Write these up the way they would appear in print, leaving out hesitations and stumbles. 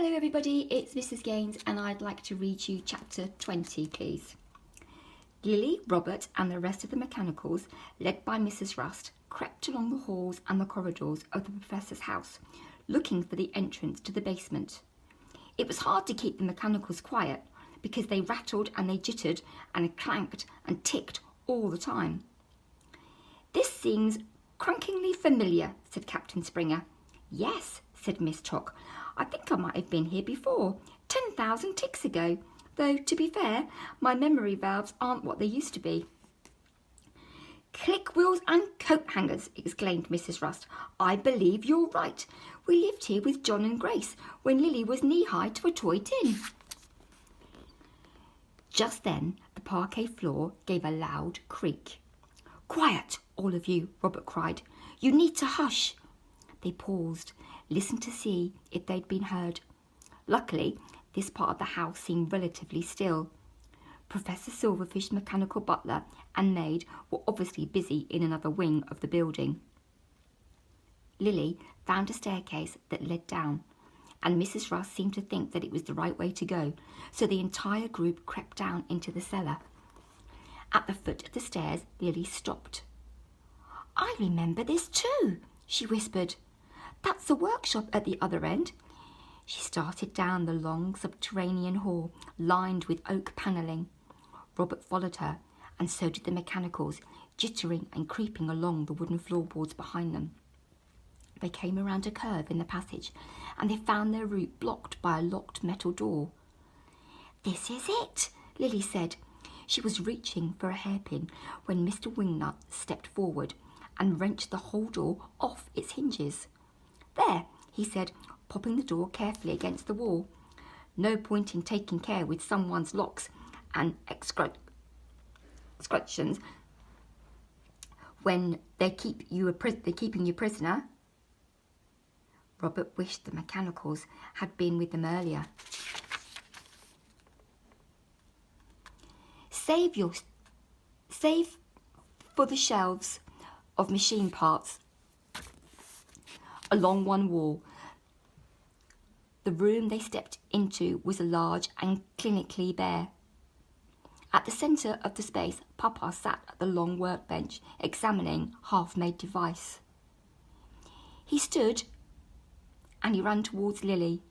Hello everybody, it's Mrs. Gaines and I'd like to read you chapter 20 please. Lily, Robert and the rest of the mechanicals, led by Mrs. Rust, crept along the halls and the corridors of the Professor's house, looking for the entrance to the basement. It was hard to keep the mechanicals quiet because they rattled and they jittered and clanked and ticked all the time. "This seems crunkingly familiar," said Captain Springer. "Yes," said Miss Tock. "I think I might have been here before, 10,000 ticks ago, though, to be fair, my memory valves aren't what they used to be." "Click wheels and coat hangers," exclaimed Mrs. Rust. "I believe you're right. We lived here with John and Grace when Lily was knee-high to a toy tin." Just then the parquet floor gave a loud creak. "Quiet, all of you," Robert cried. "You need to hush." They paused, listened to see if they'd been heard. Luckily, this part of the house seemed relatively still. Professor Silverfish's mechanical butler and maid were obviously busy in another wing of the building. Lily found a staircase that led down, and Mrs. Rust seemed to think that it was the right way to go, so the entire group crept down into the cellar. At the foot of the stairs, Lily stopped. "I remember this too," she whispered. "That's the workshop at the other end." She started down the long subterranean hall, lined with oak panelling. Robert followed her, and so did the mechanicals, jittering and creeping along the wooden floorboards behind them. They came around a curve in the passage, and they found their route blocked by a locked metal door. "This is it," Lily said. She was reaching for a hairpin when Mr. Wingnut stepped forward and wrenched the whole door off its hinges. "There," he said, popping the door carefully against the wall. "No point in taking care with someone's locks and excretions when they're keeping you prisoner." Robert wished the mechanicals had been with them earlier. Save for the shelves of machine parts along one wall. The room they stepped into was large and clinically bare. At the centre of the space, Papa sat at the long workbench, examining half-made device. He stood and he ran towards Lily,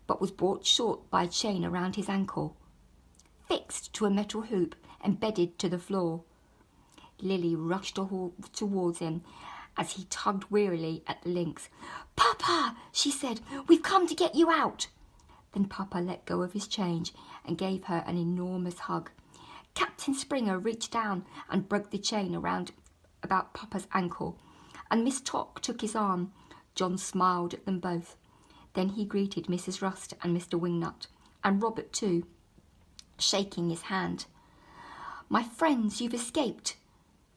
but was brought short by a chain around his ankle, fixed to a metal hoop embedded to the floor. Lily rushed towards him as he tugged wearily at the links. "Papa," she said, "we've come to get you out." Then Papa let go of his chain and gave her an enormous hug. Captain Springer reached down and broke the chain about Papa's ankle, and Miss Tock took his arm. John smiled at them both. Then he greeted Mrs. Rust and Mr. Wingnut, and Robert too, shaking his hand. "My friends, you've escaped.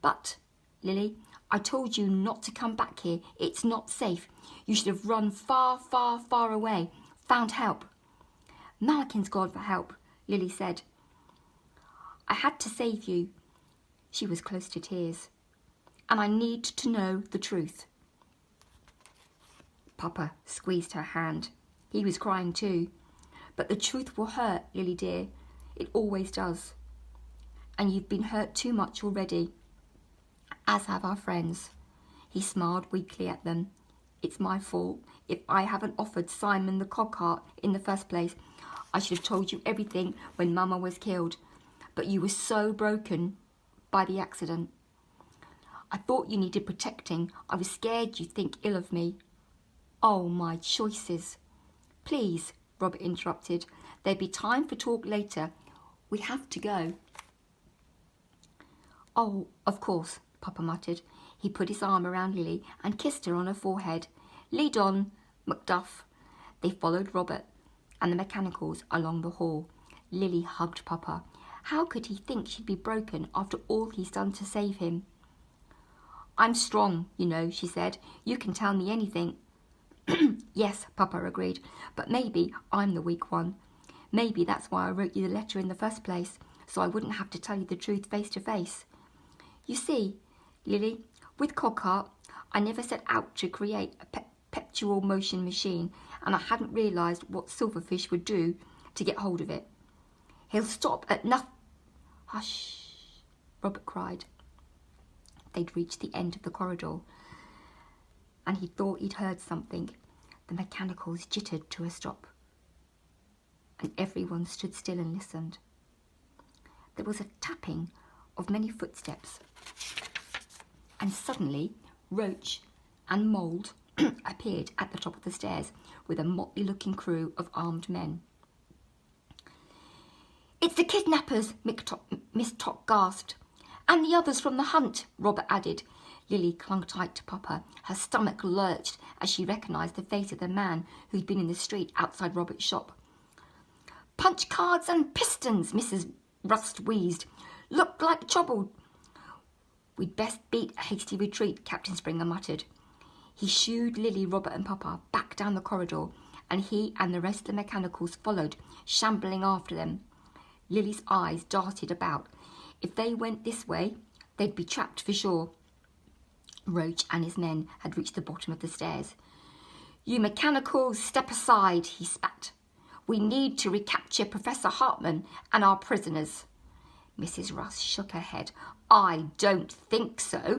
But, Lily, I told you not to come back here. It's not safe. You should have run far, far, far away. Found help." "Malkin's gone for help," Lily said. "I had to save you." She was close to tears. "And I need to know the truth." Papa squeezed her hand. He was crying too. "But the truth will hurt, Lily dear. It always does. And you've been hurt too much already, as have our friends." He smiled weakly at them. "It's my fault. If I haven't offered Simon the Cogheart in the first place, I should have told you everything when Mama was killed. But you were so broken by the accident. I thought you needed protecting. I was scared you'd think ill of me." "Oh, my choices." "Please," Robert interrupted. "There'll be time for talk later. We have to go." "Oh, of course," Papa muttered. He put his arm around Lily and kissed her on her forehead. "Lead on, Macduff." They followed Robert and the mechanicals along the hall. Lily hugged Papa. How could he think she'd be broken after all he's done to save him? "I'm strong, you know," she said. "You can tell me anything." "Yes," Papa agreed, "but maybe I'm the weak one. Maybe that's why I wrote you the letter in the first place, so I wouldn't have to tell you the truth face to face. You see, Lily, with Cogheart, I never set out to create a pet perpetual motion machine, and I hadn't realised what Silverfish would do to get hold of it. He'll stop at nothing. Hush, Robert cried. They'd reached the end of the corridor, and he thought he'd heard something. The mechanicals jittered to a stop, and everyone stood still and listened. There was a tapping of many footsteps, and suddenly Roach and Mould appeared at the top of the stairs with a motley-looking crew of armed men. "It's the kidnappers," Miss Tock gasped. "And the others from the hunt," Robert added. Lily clung tight to Papa. Her stomach lurched as she recognised the face of the man who'd been in the street outside Robert's shop. "Punch cards and pistons," Mrs. Rust wheezed. "Look like trouble." "We'd best beat a hasty retreat," Captain Springer muttered. He shooed Lily, Robert and Papa back down the corridor, and he and the rest of the mechanicals followed, shambling after them. Lily's eyes darted about. If they went this way, they'd be trapped for sure. Roach and his men had reached the bottom of the stairs. "You mechanicals, step aside," he spat. "We need to recapture Professor Hartman and our prisoners." Mrs. Russ shook her head. "I don't think so."